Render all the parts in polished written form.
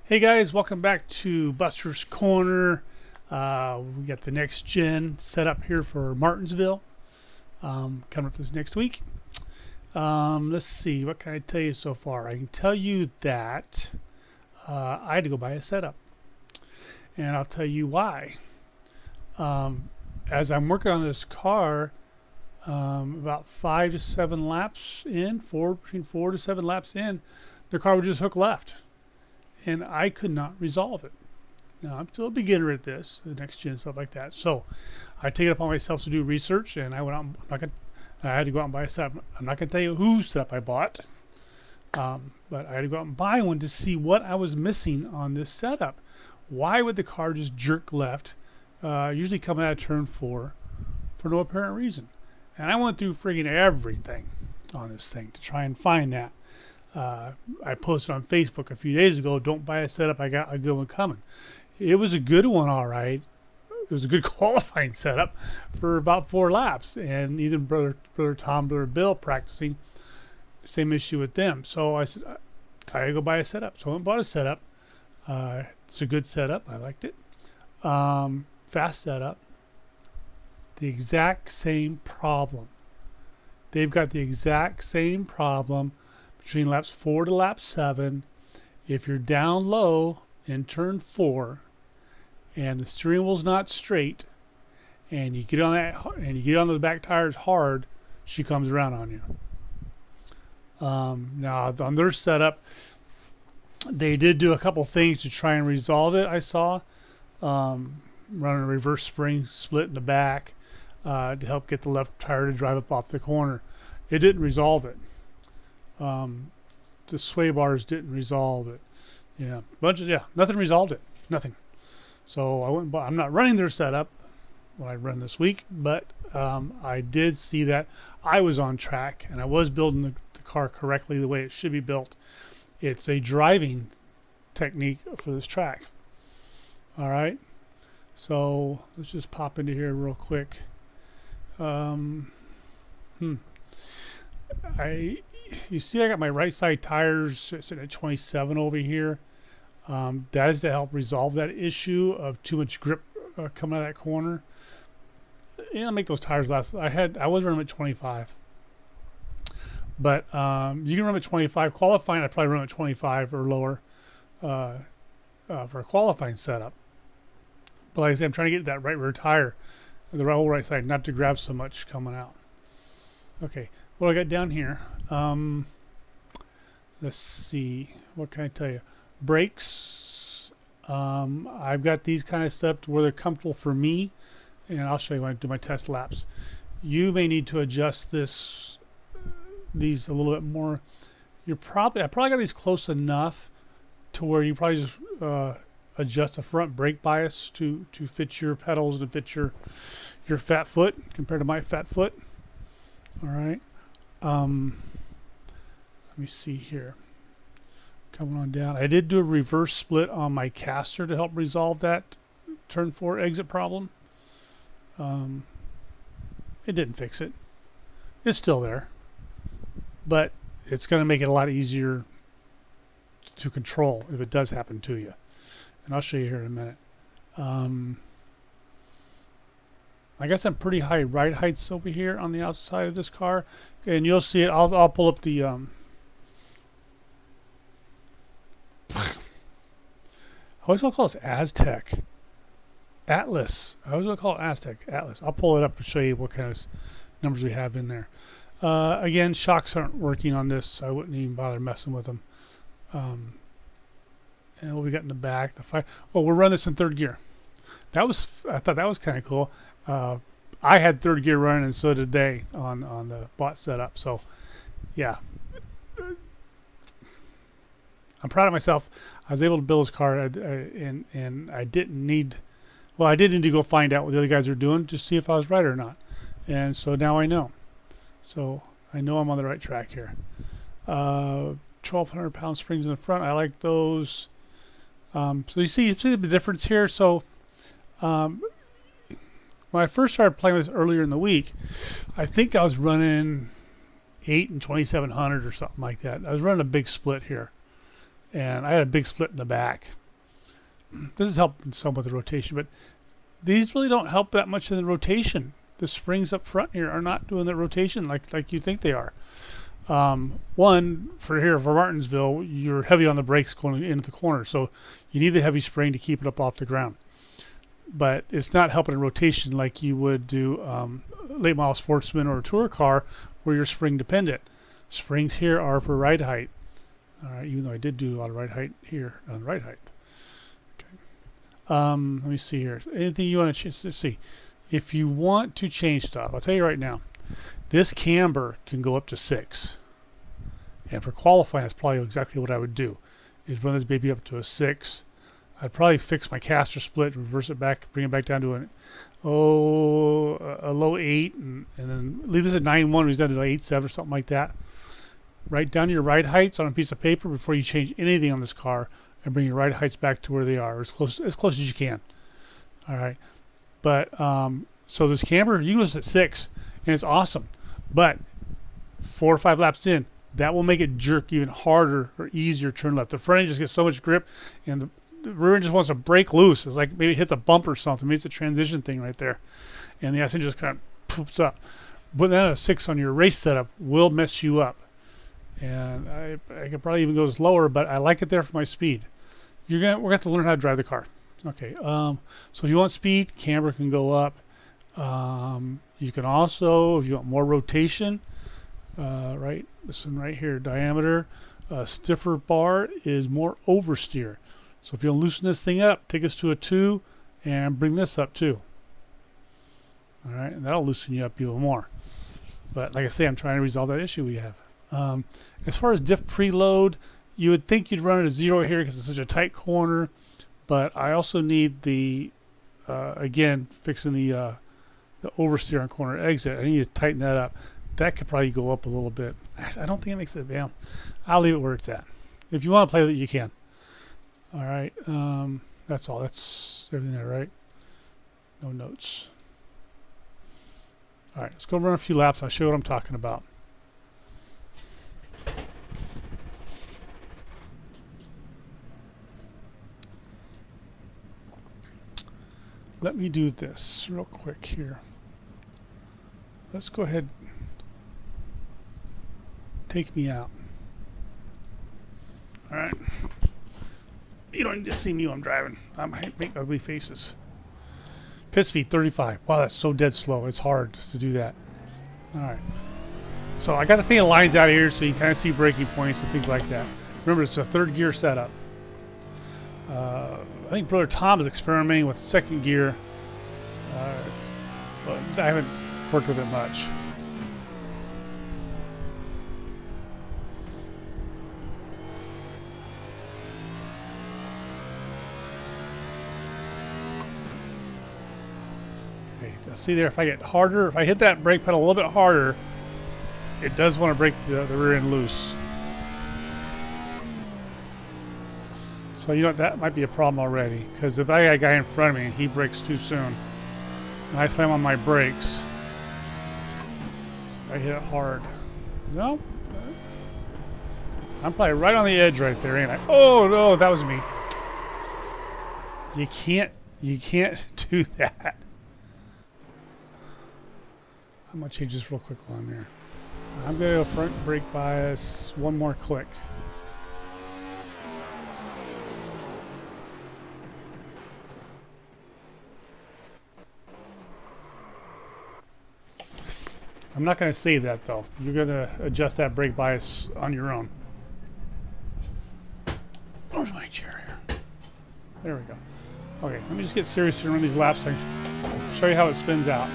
Hey guys, welcome back to Buster's Corner. We got the next gen set up here for Martinsville, coming up this next week. Let's see, what can I tell you so far? I can tell you that I had to go buy a setup, and I'll tell you why. As I'm working on this car, about 5 to 7 laps in, between 4 to 7 laps in, the car would just hook left. And I could not resolve it. Now, I'm still a beginner at this, the next gen stuff like that. So I take it upon myself to do research, and I went out. I had to go out and buy a setup. I'm not going to tell you whose setup I bought, but I had to go out and buy one to see what I was missing on this setup. Why would the car just jerk left, usually coming out of turn 4, for no apparent reason? And I went through friggin' everything on this thing to try and find that. I posted on Facebook a few days ago, don't buy a setup, I got a good one coming. It was a good one, all right. It was a good qualifying setup for about 4 laps. And even brother Tom, brother Bill practicing, same issue with them. So I said, I gotta go buy a setup. So I went and bought a setup. It's a good setup. I liked it. Fast setup. The exact same problem. They've got the exact same problem between laps 4 to lap 7. If you're down low in turn 4 and the steering wheel's not straight and you get on the back tires hard, she comes around on you. Now on their setup, they did do a couple things to try and resolve it. I saw running a reverse spring split in the back to help get the left tire to drive up off the corner. It didn't resolve it. The sway bars didn't resolve it. Nothing resolved it. Nothing. So I went and bought. I'm not running their setup when I run this week, but I did see that I was on track and I was building the car correctly the way it should be built. It's a driving technique for this track. All right. So let's just pop into here real quick. You see I got my right side tires sitting at 27 over here. That is to help resolve that issue of too much grip coming out of that corner. Make those tires last. I was running at 25. But you can run at 25. Qualifying, I'd probably run at 25 or lower for a qualifying setup. But like I said, I'm trying to get that right rear tire, the whole right side, not to grab so much coming out. Okay, what I got down here. Let's see. What can I tell you? Brakes. I've got these kind of set up to where they're comfortable for me, and I'll show you when I do my test laps. You may need to adjust these a little bit more. I probably got these close enough to where you probably just adjust the front brake bias to fit your pedals and fit your fat foot compared to my fat foot. All right. Let me see here. Coming on down. I did do a reverse split on my caster to help resolve that turn 4 exit problem. It didn't fix it. It's still there. But it's going to make it a lot easier to control if it does happen to you. And I'll show you here in a minute. I got some pretty high ride heights over here on the outside of this car, and you'll see it. I'll pull up the. I always want to call this Aztec, Atlas. I always want to call it Aztec, Atlas. I'll pull it up and show you what kind of numbers we have in there. Again, shocks aren't working on this, so I wouldn't even bother messing with them. And what we got in the back, the fire. Oh, we're running this in 3rd gear. I thought that was kind of cool. I had 3rd gear running, and so did they on the bot setup. So, yeah, I'm proud of myself. I was able to build this car, and I didn't need. Well, I did need to go find out what the other guys are doing to see if I was right or not. And so now I know. So I know I'm on the right track here. 1,200 pound springs in the front. I like those. So you see the difference here. So when I first started playing with this earlier in the week, I think I was running 8 and 2,700 or something like that. I was running a big split here. and I had a big split in the back. This is helping some with the rotation, but these really don't help that much in the rotation. The springs up front here are not doing the rotation like you think they are. One, for Martinsville, you're heavy on the brakes going into the corner, so you need the heavy spring to keep it up off the ground. But it's not helping in rotation like you would do late model sportsman or a tour car where you're spring dependent. Springs here are for ride height. All right, even though I did do a lot of ride height here on ride height. Okay. Let me see here. Anything you want to change? Let's see. If you want to change stuff, I'll tell you right now. This camber can go up to 6. And for qualifying, that's probably exactly what I would do. Is run this baby up to a 6. I'd probably fix my caster split, reverse it back, bring it back down to a low 8, and then leave this at 9.1 when he's down to 8.7 or something like that. Write down your ride heights on a piece of paper before you change anything on this car, and bring your ride heights back to where they are, as close as you can. All right. But so this camber, you use it at 6, and it's awesome. But 4 or 5 laps in, that will make it jerk even harder or easier turn left. The front end just gets so much grip, and the rear end just wants to break loose. It's like maybe it hits a bump or something. Maybe it's a transition thing right there, and the ass end just kind of poops up. But then a 6 on your race setup will mess you up. And I could probably even go lower, but I like it there for my speed. We're gonna have to learn how to drive the car. Okay. So if you want speed, camber can go up. You can also, if you want more rotation, right, this one right here, diameter, stiffer bar is more oversteer. So if you'll loosen this thing up, take us to a 2 and bring this up too. All right, and that'll loosen you up even more. But like I say, I'm trying to resolve that issue we have. As far as diff preload, you would think you'd run it at 0 here because it's such a tight corner. But I also need the, again, fixing the oversteer on corner exit. I need to tighten that up. That could probably go up a little bit. I don't think it makes it down. I'll leave it where it's at. If you want to play with it, you can. All right. That's all. That's everything there, right? No notes. All right. Let's go run a few laps. I'll show you what I'm talking about. Let me do this real quick here. Let's go ahead. Take me out. All right. You don't need to see me when I'm driving. I might make ugly faces. Pit speed 35. Wow, that's so dead slow. It's hard to do that. All right. So I got the paint lines out of here so you can kind of see braking points and things like that. Remember, it's a 3rd gear setup. I think Brother Tom is experimenting with 2nd gear. But I haven't worked with it much. Okay, see there, if I get harder, if I hit that brake pedal a little bit harder, it does want to break the rear end loose. So you know that might be a problem already, because if I got a guy in front of me and he brakes too soon, and I slam on my brakes, so I hit it hard. No, I'm probably right on the edge right there, ain't I? Oh no, that was me. You can't do that. I'm gonna change this real quick while I'm here. I'm gonna go front brake bias, one more click. I'm not going to save that though. You're going to adjust that brake bias on your own. Where's my chair here? There we go. Okay, let me just get serious and run these laps. I'll show you how it spins out.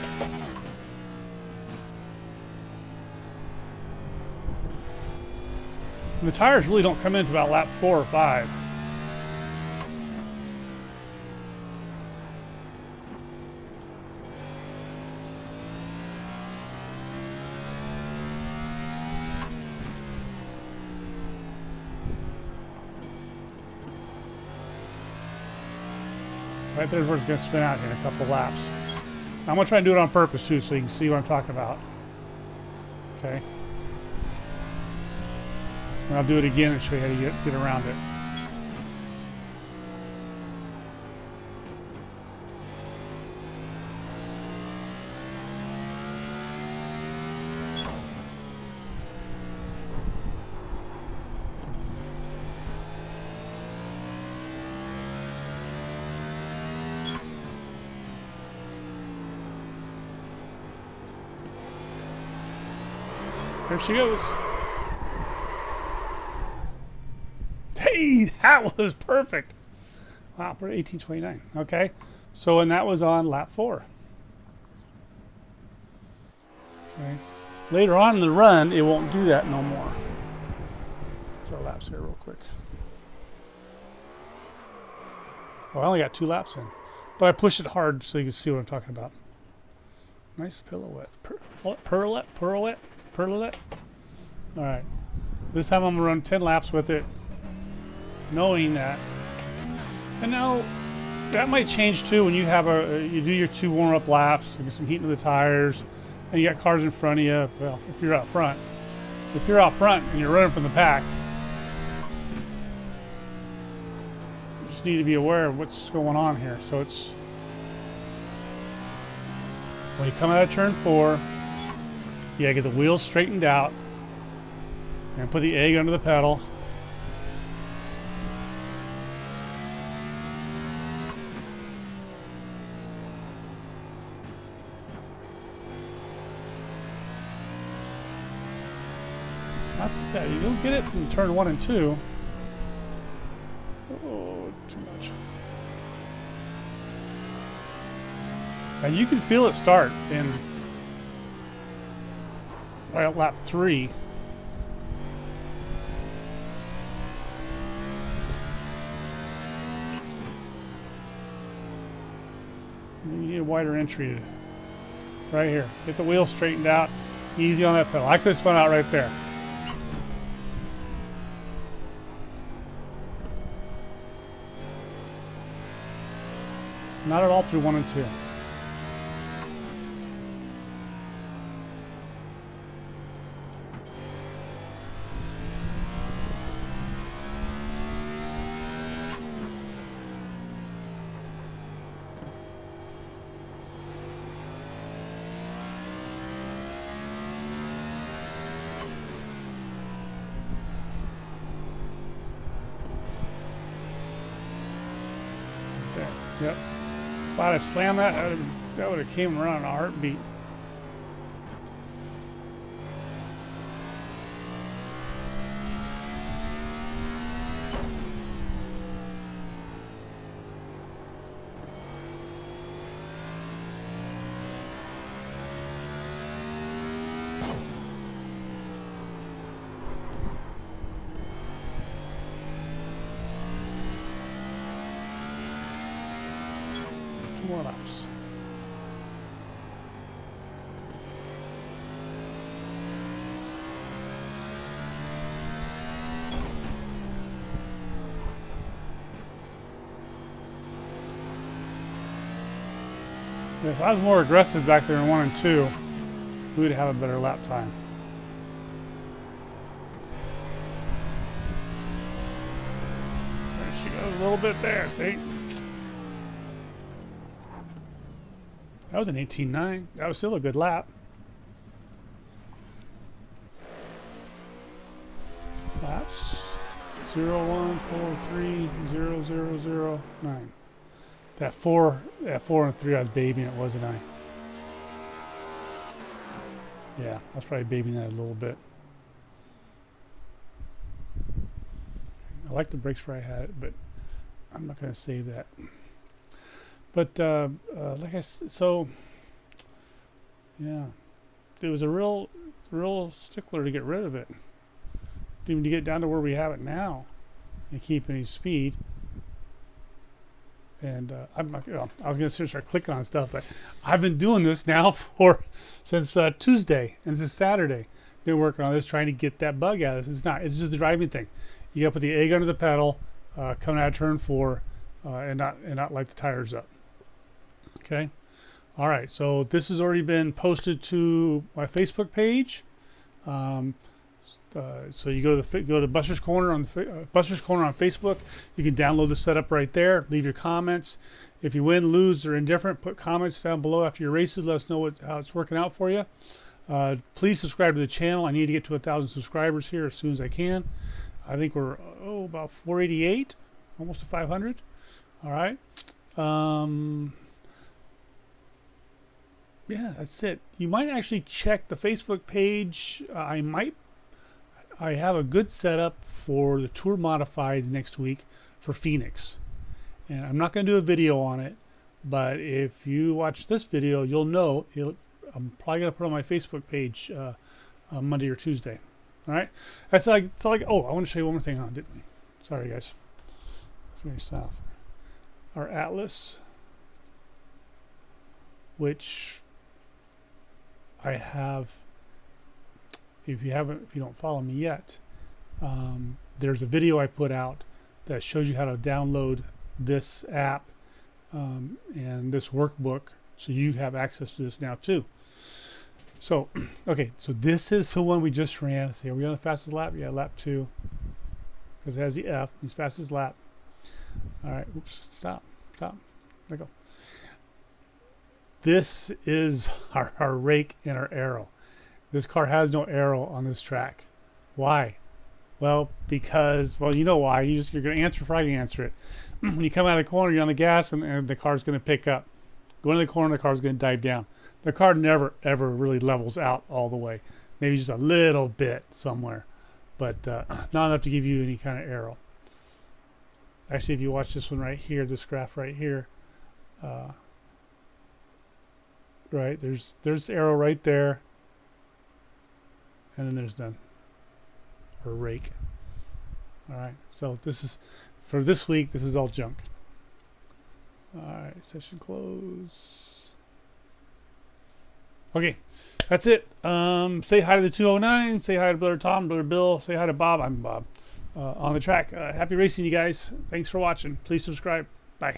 And the tires really don't come in until about lap 4 or 5. Right there's where it's going to spin out here in a couple laps. I'm going to try and do it on purpose too so you can see what I'm talking about. Okay. And I'll do it again and show you how to get around it. There she goes. Hey, that was perfect. Wow, for 18:29. Okay, so and that was on lap 4. Okay, later on in the run, it won't do that no more. So our laps here real quick. Oh, I only got 2 laps in, but I pushed it hard so you can see what I'm talking about. Nice pirouette, pirouette. All right, this time I'm gonna run 10 laps with it, knowing that. And now that might change too when you have you do your 2 warm-up laps, you get some heat into the tires, and you got cars in front of you. Well, if you're out front and you're running from the pack, you just need to be aware of what's going on here. So it's when you come out of turn 4, you gotta get the wheels straightened out and put the egg under the pedal. Yeah, you don't get it in turn 1 and 2. Oh, too much. And you can feel it start in right at lap 3. You need a wider entry right here. Get the wheel straightened out. Easy on that pedal. I could have spun out right there. Not at all through 1 and 2. There. Yep. If I'd have slammed that would have came around in a heartbeat. More laps. If I was more aggressive back there in 1 and 2, we would have a better lap time. There she goes, a little bit there, see? That was an 18.9. That was still a good lap. Laps 0.143.0009. That 4 and 3, I was babying it, wasn't I? Yeah, I was probably babying that a little bit. I like the brakes where I had it, but I'm not going to save that. But like I said, so yeah, it was a real stickler to get rid of it, even to get down to where we have it now, and keep any speed. And I'm not, I was going to start clicking on stuff, but I've been doing this now since Tuesday, and this is Saturday. Been working on this, trying to get that bug out of this. It's just the driving thing. You got to put the egg under the pedal, coming out of turn 4, and not light the tires up. Okay, all right. So this has already been posted to my Facebook page. So you go to Buster's Corner on Buster's Corner on Facebook. You can download the setup right there. Leave your comments. If you win, lose, or indifferent, put comments down below after your races. Let us know how it's working out for you. Please subscribe to the channel. I need to get to 1,000 subscribers here as soon as I can. I think we're about 488, almost to 500. All right. yeah, that's it. You might actually check the Facebook page. I have a good setup for the Tour Modifieds next week for Phoenix. And I'm not going to do a video on it, but if you watch this video, you'll know. I'm probably going to put it on my Facebook page on Monday or Tuesday. All right? That's like, oh, I want to show you one more thing on, didn't we? Sorry, guys. It's very south. Our Atlas, which I have, if you don't follow me yet, there's a video I put out that shows you how to download this app and this workbook, so you have access to this now too. So, okay, so this is the one we just ran. See, are we on the fastest lap? Yeah, lap 2, because it has the F. It's fastest lap. All right, oops, stop, let go. This is our rake and our arrow. This car has no arrow on this track. Why? Well, because, well, you know why. You're going to answer before I can answer it. When you come out of the corner, you're on the gas, and the car's going to pick up. Go into the corner, the car's going to dive down. The car never, ever really levels out all the way. Maybe just a little bit somewhere, but not enough to give you any kind of arrow. Actually, if you watch this one right here, this graph right here, right, there's arrow right there, and then there's none, or rake. All right, so this is, for this week, this is all junk. All right, session close. Okay, that's it. Say hi to the 209. Say hi to Brother Tom, Brother Bill. Say hi to Bob. I'm Bob. On the track. Happy racing, you guys. Thanks for watching. Please subscribe. Bye.